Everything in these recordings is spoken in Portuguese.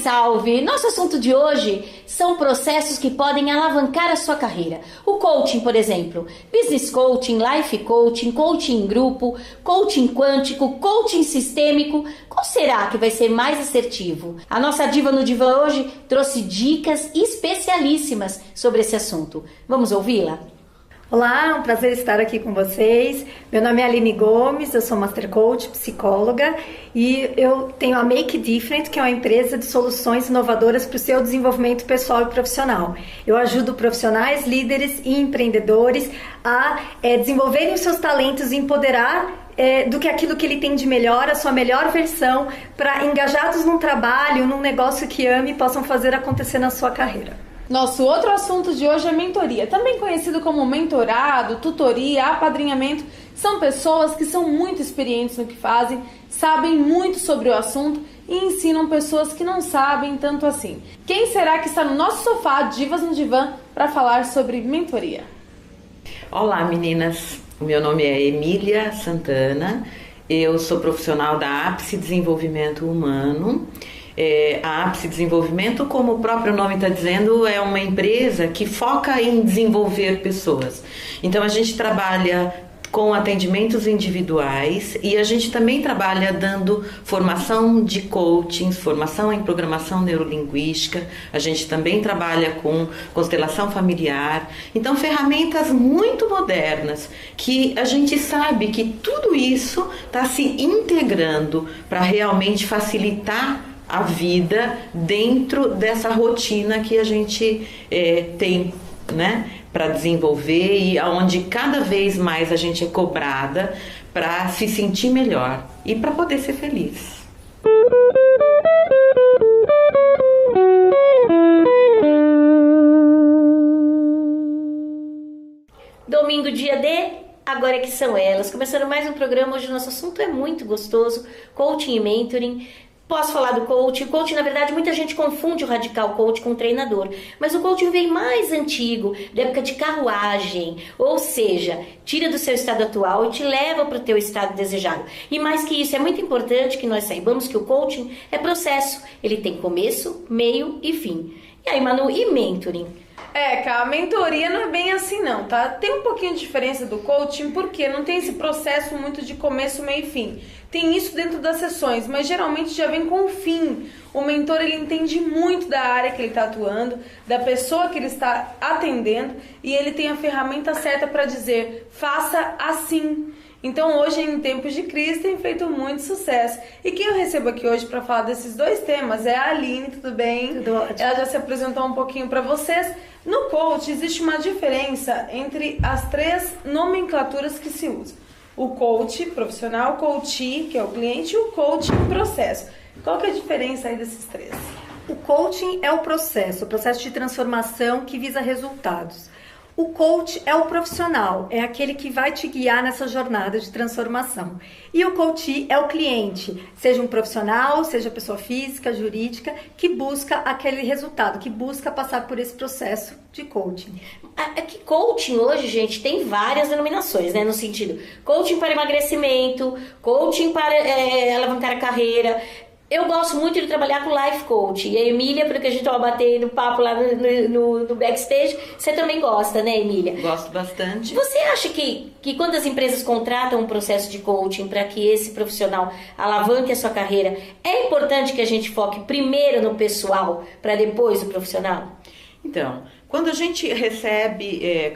Salve! Nosso assunto de hoje são processos que podem alavancar a sua carreira. O coaching, por exemplo, business coaching, life coaching, coaching em grupo, coaching quântico, coaching sistêmico. Qual será que vai ser mais assertivo? A nossa diva no divã hoje trouxe dicas especialíssimas sobre esse assunto. Vamos ouvi-la? Olá, é um prazer estar aqui com vocês. Meu nome é Aline Gomes, eu sou Master Coach, psicóloga e eu tenho a Make Different, que é uma empresa de soluções inovadoras para o seu desenvolvimento pessoal e profissional. Eu ajudo profissionais, líderes e empreendedores a desenvolverem os seus talentos e empoderar do que aquilo que ele tem de melhor, a sua melhor versão, para engajados num trabalho, num negócio que ame, possam fazer acontecer na sua carreira. Nosso outro assunto de hoje é mentoria, também conhecido como mentorado, tutoria, apadrinhamento. São pessoas que são muito experientes no que fazem, sabem muito sobre o assunto e ensinam pessoas que não sabem tanto assim. Quem será que está no nosso sofá, Divas no Divã, para falar sobre mentoria? Olá meninas, o meu nome é Emília Santana, eu sou profissional da Ápice Desenvolvimento Humano. A Ápice Desenvolvimento, como o próprio nome está dizendo, é uma empresa que foca em desenvolver pessoas. Então a gente trabalha com atendimentos individuais e a gente também trabalha dando formação de coaching, formação em programação neurolinguística, a gente também trabalha com constelação familiar. Então ferramentas muito modernas que a gente sabe que tudo isso está se integrando para realmente facilitar a vida dentro dessa rotina que a gente tem, né, para desenvolver e onde cada vez mais a gente é cobrada para se sentir melhor e para poder ser feliz. Domingo, dia D, agora que são elas. Começando mais um programa, hoje o nosso assunto é muito gostoso, coaching e mentoring. Posso falar do coaching? O coaching, na verdade, muita gente confunde o radical coach com o treinador. Mas o coaching vem mais antigo, da época de carruagem. Ou seja, tira do seu estado atual e te leva para o teu estado desejado. E mais que isso, é muito importante que nós saibamos que o coaching é processo. Ele tem começo, meio e fim. E aí, Manu, e mentoring? Cara, a mentoria não é bem assim não, tá? Tem um pouquinho de diferença do coaching, porque não tem esse processo muito de começo, meio e fim. Tem isso dentro das sessões, mas geralmente já vem com o fim. O mentor, ele entende muito da área que ele está atuando, da pessoa que ele está atendendo, e ele tem a ferramenta certa para dizer, faça assim. Então hoje, em tempos de crise, tem feito muito sucesso. E quem eu recebo aqui hoje para falar desses dois temas é a Aline, tudo bem? Tudo ótimo. Ela já se apresentou um pouquinho para vocês. No coach existe uma diferença entre as três nomenclaturas que se usa. O coach profissional, o coachee, que é o cliente, e o coaching processo. Qual que é a diferença aí desses três? O coaching é o processo de transformação que visa resultados. O coach é o profissional, é aquele que vai te guiar nessa jornada de transformação. E o coachee é o cliente, seja um profissional, seja pessoa física, jurídica, que busca aquele resultado, que busca passar por esse processo de coaching. É que coaching hoje, gente, tem várias denominações, né? No sentido, coaching para emagrecimento, coaching para alavancar a carreira. Eu gosto muito de trabalhar com life coach. E a Emília, porque a gente estava batendo papo lá no backstage, você também gosta, né, Emília? Gosto bastante. Você acha que quando as empresas contratam um processo de coaching para que esse profissional alavanque a sua carreira, é importante que a gente foque primeiro no pessoal para depois o profissional? Então, quando a gente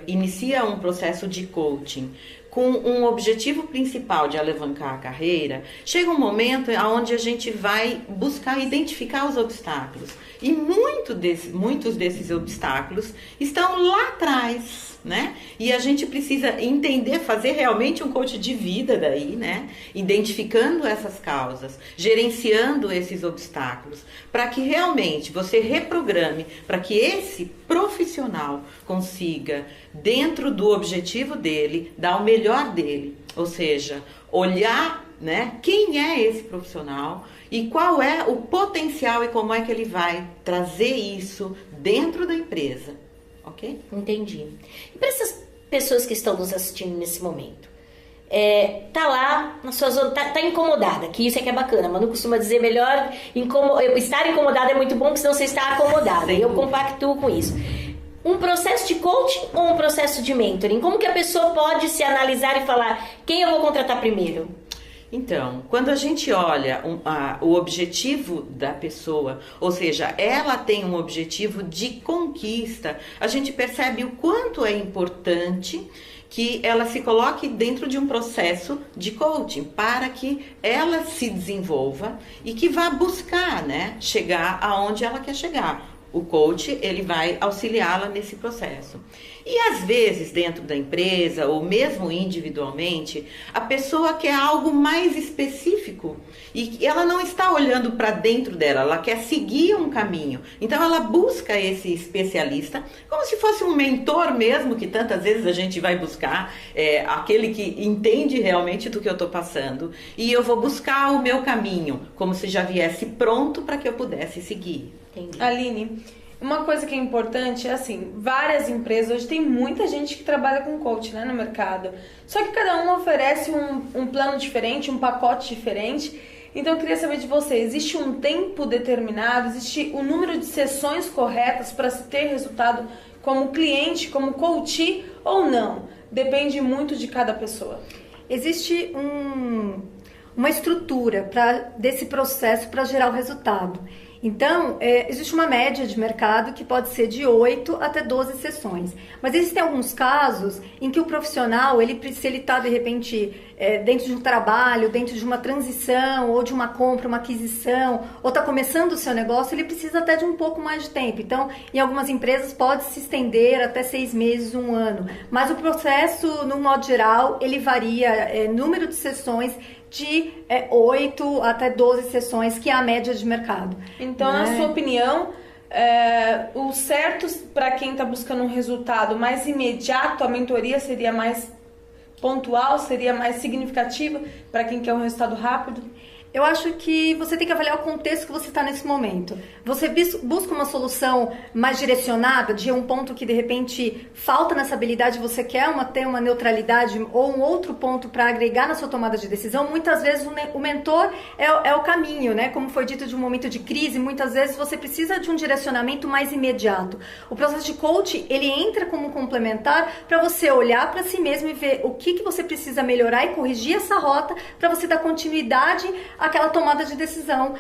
inicia um processo de coaching com um objetivo principal de alavancar a carreira, chega um momento onde a gente vai buscar identificar os obstáculos. E muitos desses obstáculos estão lá atrás, né? E a gente precisa entender, fazer realmente um coach de vida daí, né? Identificando essas causas, gerenciando esses obstáculos, para que realmente você reprograme, para que esse profissional consiga, dentro do objetivo dele, dar o melhor dele. Ou seja, olhar, né, quem é esse profissional e qual é o potencial e como é que ele vai trazer isso dentro da empresa. Ok? Entendi. E para essas pessoas que estão nos assistindo nesse momento, tá lá na sua zona, tá incomodada, que isso é que é bacana. A Manu costuma dizer melhor, estar incomodada é muito bom, porque senão você está acomodada. E eu compactuo com isso. Um processo de coaching ou um processo de mentoring? Como que a pessoa pode se analisar e falar, quem eu vou contratar primeiro? Então, quando a gente olha o objetivo da pessoa, ou seja, ela tem um objetivo de conquista, a gente percebe o quanto é importante que ela se coloque dentro de um processo de coaching para que ela se desenvolva e que vá buscar, né, chegar aonde ela quer chegar. O coach, ele vai auxiliá-la nesse processo. E às vezes, dentro da empresa, ou mesmo individualmente, a pessoa quer algo mais específico e ela não está olhando para dentro dela, ela quer seguir um caminho. Então, ela busca esse especialista, como se fosse um mentor mesmo, que tantas vezes a gente vai buscar, aquele que entende realmente do que eu estou passando. E eu vou buscar o meu caminho, como se já viesse pronto para que eu pudesse seguir. Entendi. Aline, uma coisa que é importante é assim, várias empresas, hoje tem muita gente que trabalha com coach, né, no mercado. Só que cada um oferece um plano diferente, um pacote diferente. Então eu queria saber de você, existe um tempo determinado, existe um número de sessões corretas para se ter resultado como cliente, como coach ou não? Depende muito de cada pessoa. Existe uma estrutura desse processo para gerar o resultado. Então, existe uma média de mercado que pode ser de 8 até 12 sessões. Mas existem alguns casos em que o profissional, se ele está, de repente, dentro de um trabalho, dentro de uma transição, ou de uma compra, uma aquisição, ou está começando o seu negócio, ele precisa até de um pouco mais de tempo. Então, em algumas empresas pode se estender até 6 meses, 1 ano. Mas o processo, no modo geral, ele varia, número de sessões de 8 até 12 sessões, que é a média de mercado. Então, na sua opinião, o certo para quem está buscando um resultado mais imediato, a mentoria seria mais pontual, seria mais significativa para quem quer um resultado rápido? Eu acho que você tem que avaliar o contexto que você está nesse momento. Você busca uma solução mais direcionada, de um ponto que de repente falta nessa habilidade, você quer ter uma neutralidade ou um outro ponto para agregar na sua tomada de decisão. Muitas vezes o mentor é o caminho, né? Como foi dito, de um momento de crise, muitas vezes você precisa de um direcionamento mais imediato. O processo de coaching, ele entra como complementar para você olhar para si mesmo e ver o que você precisa melhorar e corrigir essa rota para você dar continuidade aquela tomada de decisão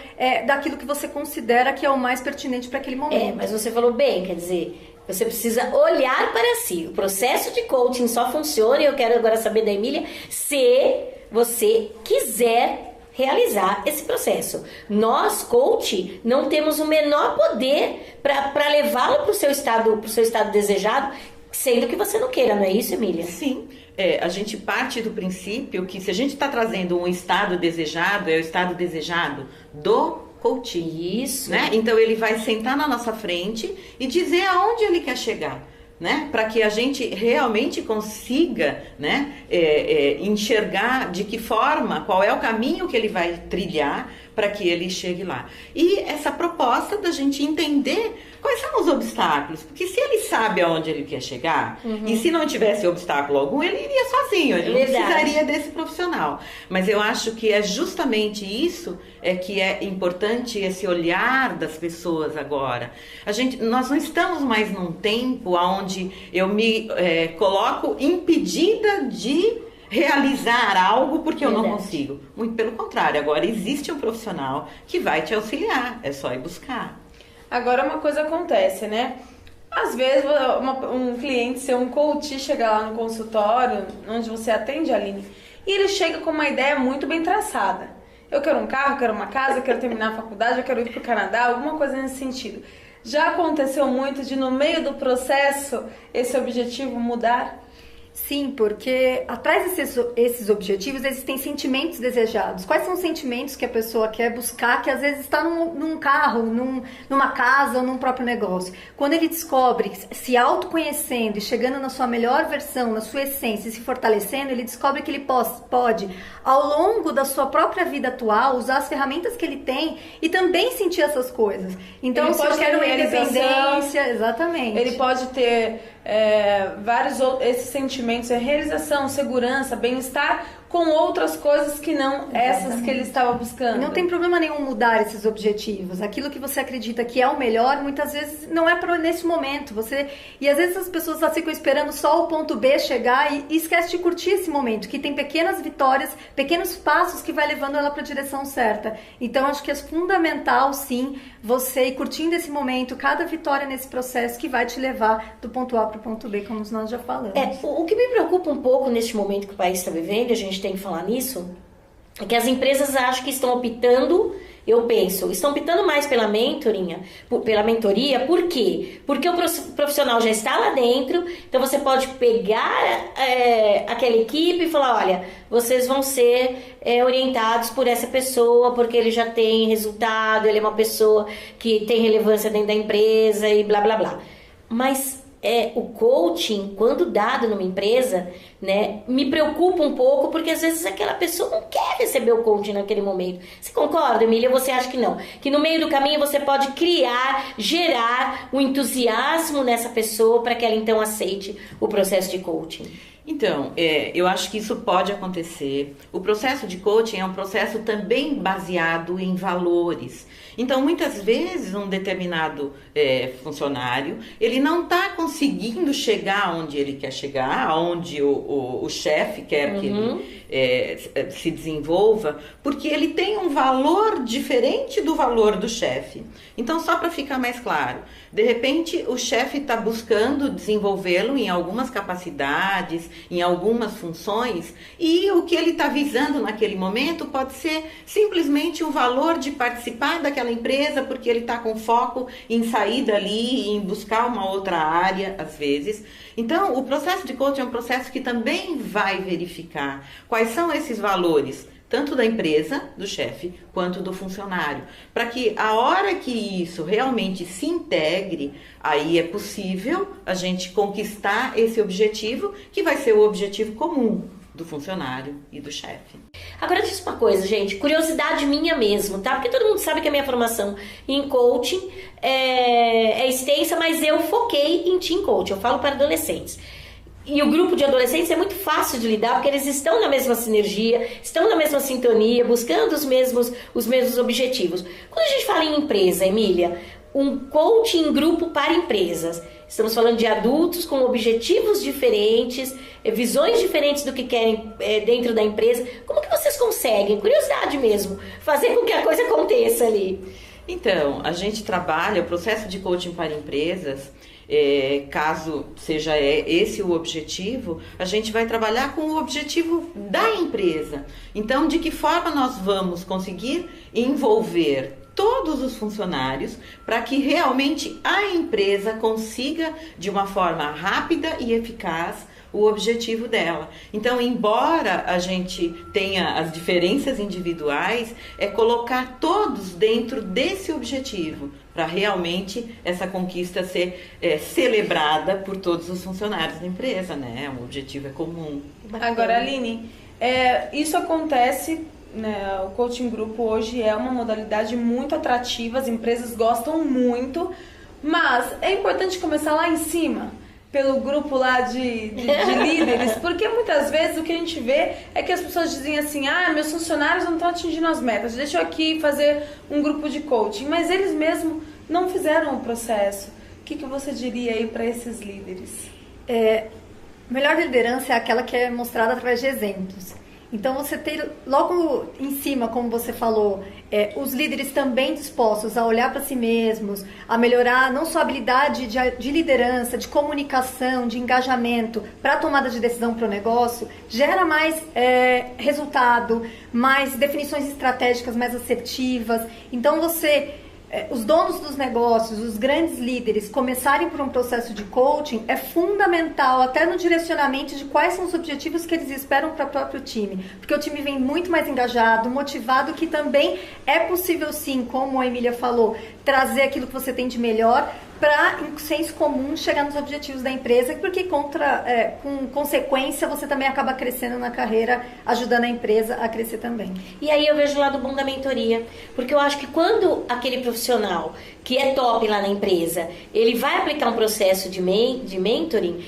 daquilo que você considera que é o mais pertinente para aquele momento. Mas você falou bem, quer dizer, você precisa olhar para si. O processo de coaching só funciona, e eu quero agora saber da Emília, se você quiser realizar esse processo. Nós, coach, não temos o menor poder para levá-lo para o seu estado desejado, sendo que você não queira, não é isso, Emília? Sim. A gente parte do princípio que se a gente está trazendo um estado desejado, é o estado desejado do coaching. Isso. Né? Então ele vai sentar na nossa frente e dizer aonde ele quer chegar, né? Para que a gente realmente consiga, né, enxergar de que forma, qual é o caminho que ele vai trilhar para que ele chegue lá. E essa proposta da gente entender quais são os obstáculos, porque se ele sabe aonde ele quer chegar, e se não tivesse obstáculo algum, ele iria sozinho, ele não precisaria desse profissional. Mas eu acho que é justamente isso que é importante, esse olhar das pessoas agora. Nós não estamos mais num tempo onde eu me coloco impedida de realizar algo porque eu não consigo. Muito pelo contrário, agora existe um profissional que vai te auxiliar, é só ir buscar. Agora uma coisa acontece, né? Às vezes, um cliente seu, um coach, chega lá no consultório, onde você atende, Aline, e ele chega com uma ideia muito bem traçada. Eu quero um carro, eu quero uma casa, eu quero terminar a faculdade, eu quero ir para o Canadá, alguma coisa nesse sentido. Já aconteceu muito de, no meio do processo, esse objetivo mudar? Sim, porque atrás desses objetivos existem sentimentos desejados. Quais são os sentimentos que a pessoa quer buscar, que às vezes está num carro, numa casa ou num próprio negócio? Quando ele descobre, se autoconhecendo e chegando na sua melhor versão, na sua essência e se fortalecendo, ele descobre que ele pode, ao longo da sua própria vida atual, usar as ferramentas que ele tem e também sentir essas coisas. Então, ele se pode eu quero ter uma independência, exatamente. Ele pode ter vários esses sentimentos, realização, segurança, bem-estar, com outras coisas que não essas que ele estava buscando. E não tem problema nenhum mudar esses objetivos. Aquilo que você acredita que é o melhor, muitas vezes não é para nesse momento. E às vezes as pessoas ficam esperando só o ponto B chegar e esquece de curtir esse momento, que tem pequenas vitórias, pequenos passos que vai levando ela para a direção certa. Então acho que é fundamental, sim, você ir curtindo esse momento, cada vitória nesse processo que vai te levar do ponto A para o ponto B, como nós já falamos. O que me preocupa um pouco neste momento que o país está vivendo, a gente tem que falar nisso, é que as empresas acham que estão optando, estão optando mais pela mentoria, por quê? Porque o profissional já está lá dentro, então você pode pegar aquela equipe e falar, olha, vocês vão ser orientados por essa pessoa, porque ele já tem resultado, ele é uma pessoa que tem relevância dentro da empresa e blá blá blá. Mas o coaching, quando dado numa empresa, né, me preocupa um pouco, porque às vezes aquela pessoa não quer receber o coaching naquele momento. Você concorda, Emília? Você acha que não? Que no meio do caminho você pode gerar um entusiasmo nessa pessoa para que ela então aceite o processo de coaching? Então, eu acho que isso pode acontecer. O processo de coaching é um processo também baseado em valores. Então, muitas vezes, um determinado funcionário, ele não está conseguindo chegar onde ele quer chegar, onde o chefe quer que ele se desenvolva, porque ele tem um valor diferente do valor do chefe. Então, só para ficar mais claro, de repente, o chefe está buscando desenvolvê-lo em algumas capacidades, em algumas funções, e o que ele está visando naquele momento pode ser simplesmente o valor de participar daquela empresa, porque ele está com foco em sair dali, em buscar uma outra área, às vezes. Então, o processo de coaching é um processo que também vai verificar quais são esses valores, tanto da empresa, do chefe, quanto do funcionário, para que a hora que isso realmente se integre, aí é possível a gente conquistar esse objetivo, que vai ser o objetivo comum do funcionário e do chefe. Agora, diz uma coisa, gente, curiosidade minha mesmo, tá? Porque todo mundo sabe que a minha formação em coaching é extensa, mas eu foquei em teen coaching, eu falo para adolescentes. E o grupo de adolescentes é muito fácil de lidar, porque eles estão na mesma sinergia, estão na mesma sintonia, buscando os mesmos objetivos. Quando a gente fala em empresa, Emília, um coaching em grupo para empresas, estamos falando de adultos com objetivos diferentes, visões diferentes do que querem dentro da empresa. Como que vocês conseguem, curiosidade mesmo, fazer com que a coisa aconteça ali? Então, a gente trabalha o processo de coaching para empresas. Caso seja esse o objetivo, a gente vai trabalhar com o objetivo da empresa. Então, de que forma nós vamos conseguir envolver todos os funcionários para que realmente a empresa consiga, de uma forma rápida e eficaz, o objetivo dela. Então, embora a gente tenha as diferenças individuais, é colocar todos dentro desse objetivo, para realmente essa conquista ser celebrada por todos os funcionários da empresa, né? O objetivo é comum. Agora, Aline, isso acontece, né? O coaching grupo hoje é uma modalidade muito atrativa, as empresas gostam muito, mas é importante começar lá em cima, pelo grupo lá de líderes, porque muitas vezes o que a gente vê é que as pessoas dizem assim, meus funcionários não estão atingindo as metas, deixa eu aqui fazer um grupo de coaching, mas eles mesmos não fizeram o processo. O que você diria aí para esses líderes? Melhor liderança é aquela que é mostrada através de exemplos. Então, você ter logo em cima, como você falou, os líderes também dispostos a olhar para si mesmos, a melhorar não só a habilidade de liderança, de comunicação, de engajamento para a tomada de decisão para o negócio, gera mais resultado, mais definições estratégicas mais assertivas. Então, os donos dos negócios, os grandes líderes, começarem por um processo de coaching é fundamental até no direcionamento de quais são os objetivos que eles esperam para o próprio time. Porque o time vem muito mais engajado, motivado, que também é possível sim, como a Emília falou, trazer aquilo que você tem de melhor para, em senso comum, chegar nos objetivos da empresa, porque com consequência você também acaba crescendo na carreira, ajudando a empresa a crescer também. E aí eu vejo o lado bom da mentoria, porque eu acho que quando aquele profissional que é top lá na empresa, ele vai aplicar um processo de mentoring,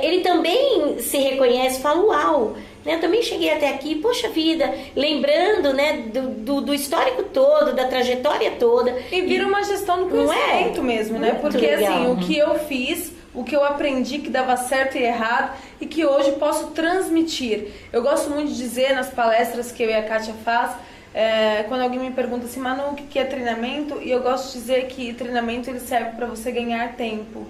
ele também se reconhece e fala, uau, né, eu também cheguei até aqui, poxa vida, lembrando, né, do histórico todo, da trajetória toda. E vira uma gestão do conhecimento mesmo, né? Porque legal. Assim, o que eu fiz, o que eu aprendi que dava certo e errado e que hoje posso transmitir. Eu gosto muito de dizer nas palestras que eu e a Kátia faz, quando alguém me pergunta assim, Manu, o que é treinamento? E eu gosto de dizer que treinamento ele serve para você ganhar tempo.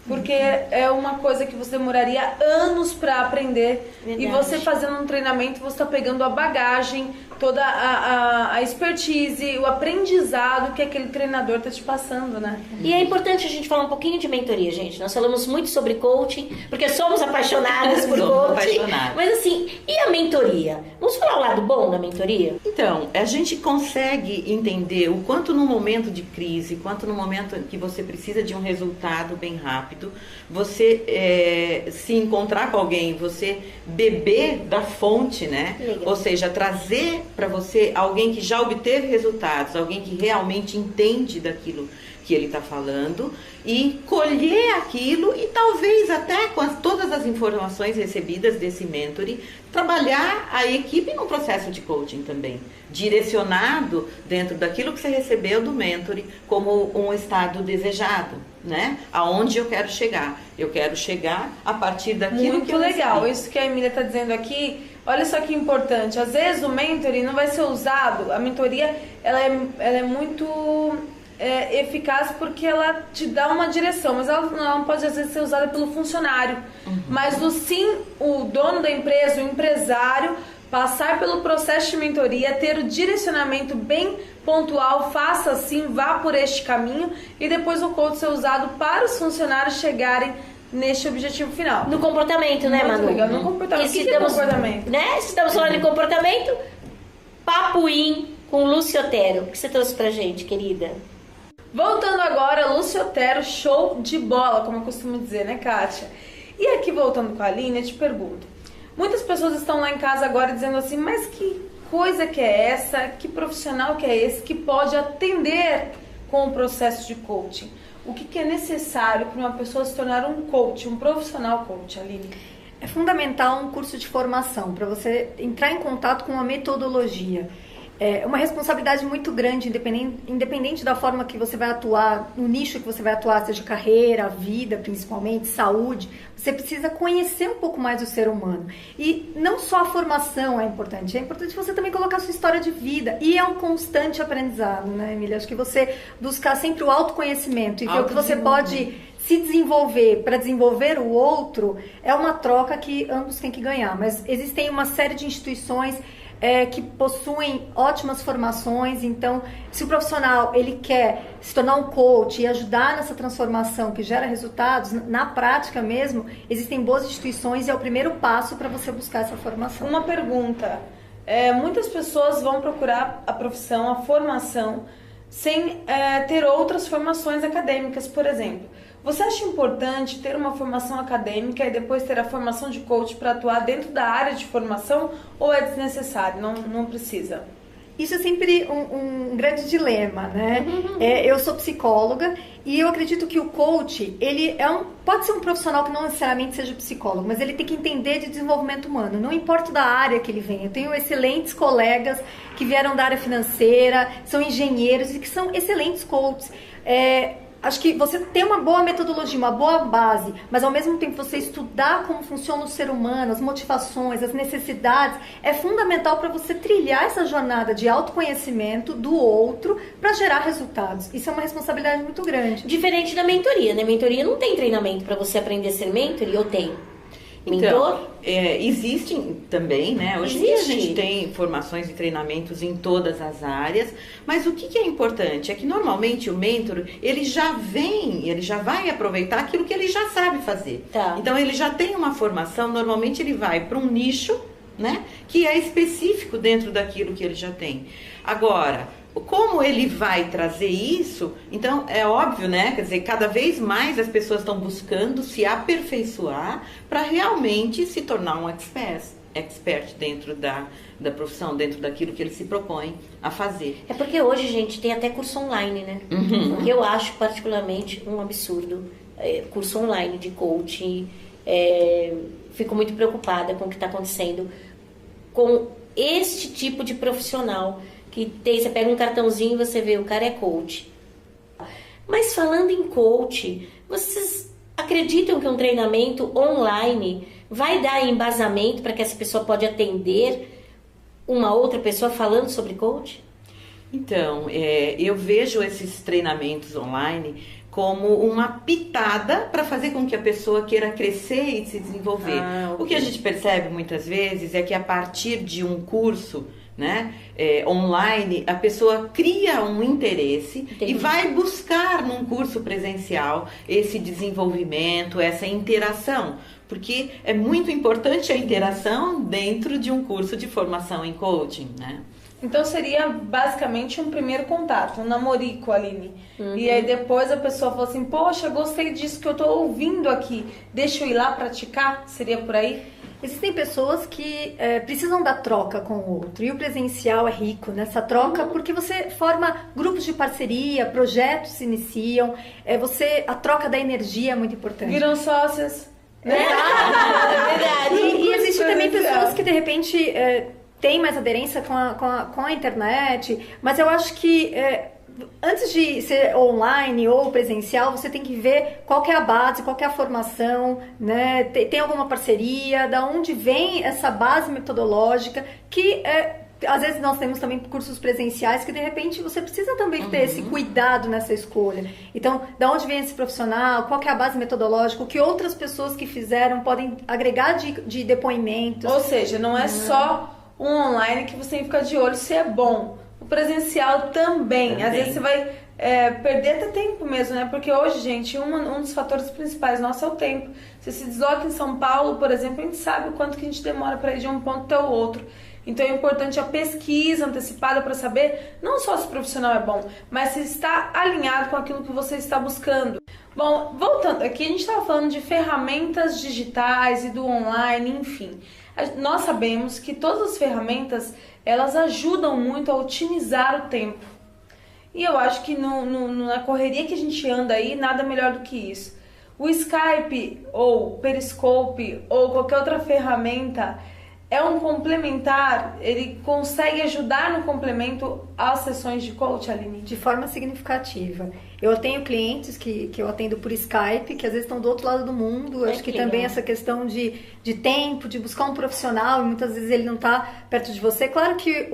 Porque é uma coisa que você demoraria anos para aprender. Verdade. E você fazendo um treinamento, você está pegando a bagagem, toda a expertise, o aprendizado que aquele treinador está te passando, né? E é importante a gente falar um pouquinho de mentoria, gente. Nós falamos muito sobre coaching, porque somos apaixonadas por coaching. Mas assim, e a mentoria? Vamos falar o lado bom da mentoria? Então, a gente consegue entender o quanto no momento de crise, quanto no momento que você precisa de um resultado bem rápido, você se encontrar com alguém, você beber da fonte, né? Legal. Ou seja, trazer para você alguém que já obteve resultados, alguém que realmente entende daquilo que ele está falando e colher aquilo e talvez até com todas as informações recebidas desse mentoring, trabalhar a equipe num processo de coaching também, direcionado dentro daquilo que você recebeu do mentoring como um estado desejado, né? Aonde eu quero chegar? Eu quero chegar a partir daquilo muito que eu legal, recebi. Isso que a Emília está dizendo aqui, olha só que importante, às vezes o mentoring não vai ser usado, a mentoria ela é muito eficaz porque ela te dá uma direção, mas ela não pode às vezes ser usada pelo funcionário, mas o dono da empresa, o empresário, passar pelo processo de mentoria, ter o direcionamento bem pontual, faça assim, vá por este caminho e depois o coach ser usado para os funcionários chegarem neste objetivo final. No comportamento, né, Manu? Legal. No comportamento. O que é comportamento? Né? Se estamos falando de comportamento, Papuim com Lúcia Otero. O que você trouxe pra gente, querida? Voltando agora, Lúcia Otero, show de bola, como eu costumo dizer, né, Kátia? E aqui, voltando com a Aline, eu te pergunto. Muitas pessoas estão lá em casa agora dizendo assim, mas que coisa que é essa? Que profissional que é esse que pode atender com o processo de coaching? O que é necessário para uma pessoa se tornar um coach, um profissional coach, Aline? É fundamental um curso de formação para você entrar em contato com uma metodologia. É uma responsabilidade muito grande, independente da forma que você vai atuar, no nicho que você vai atuar, seja carreira, vida, principalmente, saúde, você precisa conhecer um pouco mais o ser humano. E não só a formação é importante você também colocar a sua história de vida. E é um constante aprendizado, né, Emília? Acho que você buscar sempre o autoconhecimento e ver o que você pode se desenvolver para desenvolver o outro, é uma troca que ambos têm que ganhar. Mas existem uma série de instituições que possuem ótimas formações, então se o profissional ele quer se tornar um coach e ajudar nessa transformação que gera resultados, na prática mesmo, existem boas instituições e é o primeiro passo para você buscar essa formação. Uma pergunta, muitas pessoas vão procurar a profissão, a formação, sem ter outras formações acadêmicas, por exemplo. Você acha importante ter uma formação acadêmica e depois ter a formação de coach para atuar dentro da área de formação ou é desnecessário, não precisa? Isso é sempre um grande dilema, né? Eu sou psicóloga e eu acredito que o coach, ele pode ser um profissional que não necessariamente seja psicólogo, mas ele tem que entender de desenvolvimento humano, não importa da área que ele vem. Eu tenho excelentes colegas que vieram da área financeira, são engenheiros e que são excelentes coaches. acho que você ter uma boa metodologia, uma boa base, mas ao mesmo tempo você estudar como funciona o ser humano, as motivações, as necessidades, é fundamental para você trilhar essa jornada de autoconhecimento do outro para gerar resultados. Isso é uma responsabilidade muito grande. Diferente da mentoria, né? Mentoria não tem treinamento para você aprender a ser mentor, ou tem? Mentor? Então, existem também, né? Hoje em dia a gente tem formações e treinamentos em todas as áreas, mas o que é importante é que normalmente o mentor, ele já vai aproveitar aquilo que ele já sabe fazer. Tá. Então ele já tem uma formação, normalmente ele vai para um nicho, né? Que é específico dentro daquilo que ele já tem. Agora, como ele vai trazer isso? Então, é óbvio, né? Quer dizer, cada vez mais as pessoas estão buscando se aperfeiçoar para realmente se tornar um expert dentro da profissão, dentro daquilo que ele se propõe a fazer. É porque hoje, gente, tem até curso online, né? Uhum. Eu acho particularmente um absurdo. Curso online de coaching. Fico muito preocupada com o que está acontecendo com este tipo de profissional. Que você pega um cartãozinho e você vê, o cara é coach. Mas falando em coach, vocês acreditam que um treinamento online vai dar embasamento para que essa pessoa pode atender uma outra pessoa falando sobre coach? Então, eu vejo esses treinamentos online como uma pitada para fazer com que a pessoa queira crescer e se desenvolver. Okay. O que a gente percebe muitas vezes é que a partir de um curso, né, online, a pessoa cria um interesse. Entendi. E vai buscar num curso presencial esse desenvolvimento, essa interação, porque é muito importante a interação dentro de um curso de formação em coaching, né? Então seria basicamente um primeiro contato, um namorico, Aline. Uhum. E aí depois a pessoa fala assim, poxa, gostei disso que eu tô ouvindo aqui, deixa eu ir lá praticar? Seria por aí? Existem pessoas que precisam da troca com o outro, e o presencial é rico nessa troca, porque você forma grupos de parceria, projetos se iniciam, a troca da energia é muito importante. Viram sócias. Verdade. E existem também pessoas que de repente têm mais aderência com a internet, mas eu acho que antes de ser online ou presencial, você tem que ver qual que é a base, qual que é a formação, né? Tem alguma parceria, da onde vem essa base metodológica, que às vezes nós temos também cursos presenciais que de repente você precisa também ter esse cuidado nessa escolha. Então, da onde vem esse profissional, qual que é a base metodológica, o que outras pessoas que fizeram podem agregar de depoimentos. Ou seja, não é só um online que você tem que ficar de olho se é bom. O presencial também. Às vezes você vai perder até tempo mesmo, né? Porque hoje, gente, um dos fatores principais nosso é o tempo. Você se desloca em São Paulo, por exemplo, a gente sabe o quanto que a gente demora para ir de um ponto até o outro. Então é importante a pesquisa antecipada para saber não só se o profissional é bom, mas se está alinhado com aquilo que você está buscando. Bom, voltando aqui, a gente estava falando de ferramentas digitais e do online, enfim. Nós sabemos que todas as ferramentas, elas ajudam muito a otimizar o tempo. E eu acho que na correria que a gente anda aí, nada melhor do que isso. O Skype ou Periscope ou qualquer outra ferramenta é um complementar, ele consegue ajudar no complemento às sessões de coach, Aline? De forma significativa. Eu tenho clientes que eu atendo por Skype, que às vezes estão do outro lado do mundo. Acho que também essa questão de tempo, de buscar um profissional, e muitas vezes ele não está perto de você. Claro que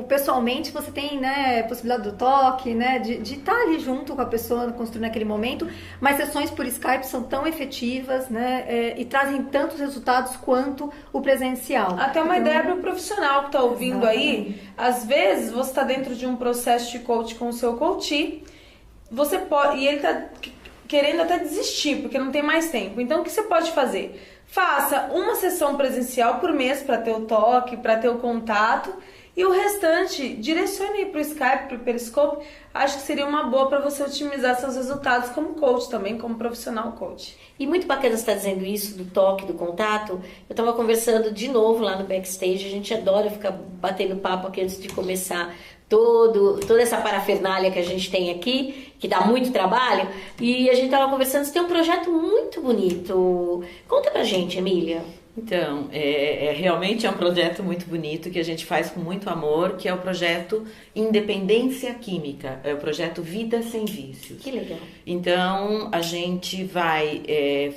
pessoalmente você tem, né, possibilidade do toque, né, de estar ali junto com a pessoa, construindo naquele momento, mas sessões por Skype são tão efetivas, né, e trazem tantos resultados quanto o presencial. Até uma ideia para o profissional que está ouvindo aí. Às vezes você está dentro de um processo de coach com o seu coach, você pode, e ele está querendo até desistir, porque não tem mais tempo. Então, o que você pode fazer? Faça uma sessão presencial por mês para ter o toque, para ter o contato, e o restante, direcione para o Skype, para o Periscope. Acho que seria uma boa para você otimizar seus resultados como coach também, como profissional coach. E muito bacana você estar dizendo isso, do toque, do contato. Eu estava conversando de novo lá no backstage, a gente adora ficar batendo papo aqui antes de começar toda essa parafernália que a gente tem aqui, que dá muito trabalho, e a gente estava conversando, você tem um projeto muito bonito. Conta pra gente, Emília. Então, realmente é um projeto muito bonito que a gente faz com muito amor, que é o projeto Independência Química, é o projeto Vida Sem Vícios. Que legal. Então, a gente vai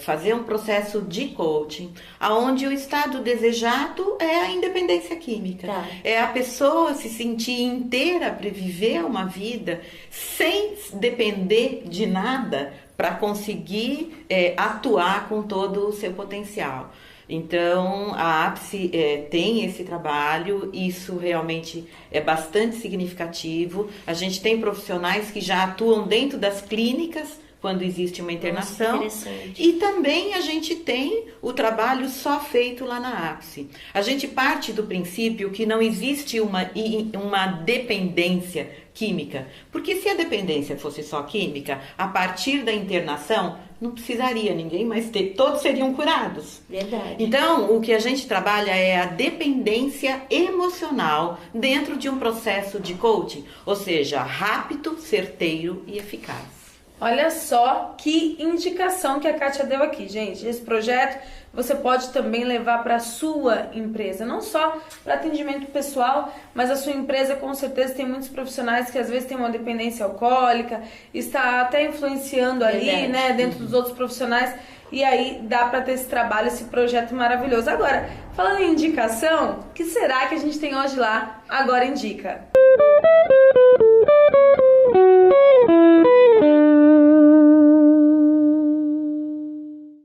fazer um processo de coaching, onde o estado desejado é a independência química. Tá. É a pessoa se sentir inteira para viver uma vida sem depender de nada para conseguir atuar com todo o seu potencial. Então, a Ápice tem esse trabalho, isso realmente é bastante significativo. A gente tem profissionais que já atuam dentro das clínicas quando existe uma internação. Nossa, interessante. E também a gente tem o trabalho só feito lá na Ápice. A gente parte do princípio que não existe uma dependência química, porque se a dependência fosse só química, a partir da internação não precisaria ninguém mais ter, todos seriam curados. Verdade. Então, o que a gente trabalha é a dependência emocional dentro de um processo de coaching, ou seja, rápido, certeiro e eficaz. Olha só que indicação que a Kátia deu aqui, gente. Esse projeto você pode também levar para a sua empresa, não só para atendimento pessoal, mas a sua empresa com certeza tem muitos profissionais que às vezes têm uma dependência alcoólica, está até influenciando ali, né, dentro dos outros profissionais, e aí dá para ter esse trabalho, esse projeto maravilhoso. Agora, falando em indicação, o que será que a gente tem hoje lá? Agora indica.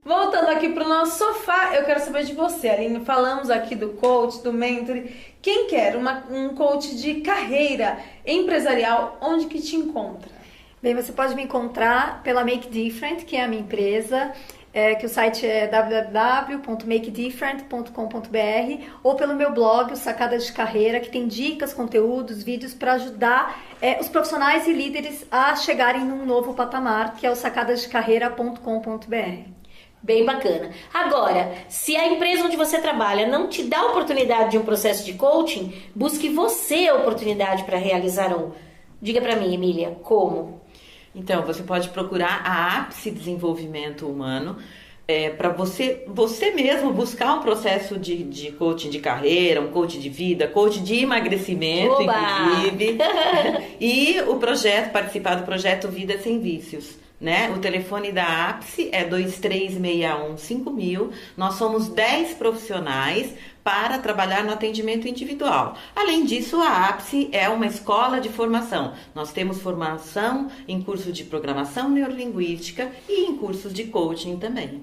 Voltando aqui pro nosso sofá, eu quero saber de você, Aline. Falamos aqui do coach, do mentor. Quem quer um coach de carreira empresarial, onde que te encontra? Bem, você pode me encontrar pela Make Different, que é a minha empresa, que o site é www.makedifferent.com.br, ou pelo meu blog, o Sacadas de Carreira, que tem dicas, conteúdos, vídeos para ajudar os profissionais e líderes a chegarem num novo patamar, que é o sacadasdecarreira.com.br. Bem bacana. Agora, se a empresa onde você trabalha não te dá a oportunidade de um processo de coaching, busque você a oportunidade para realizar um. Diga para mim, Emília, como? Então, você pode procurar a Ápice Desenvolvimento Humano para você mesmo buscar um processo de coaching de carreira, um coach de vida, coach de emagrecimento, Oba! inclusive. E participar do projeto Vida Sem Vícios. Né? O telefone da Ápice é 2361-5000. Nós somos 10 profissionais para trabalhar no atendimento individual. Além disso, a Ápice é uma escola de formação. Nós temos formação em curso de programação neurolinguística e em cursos de coaching também.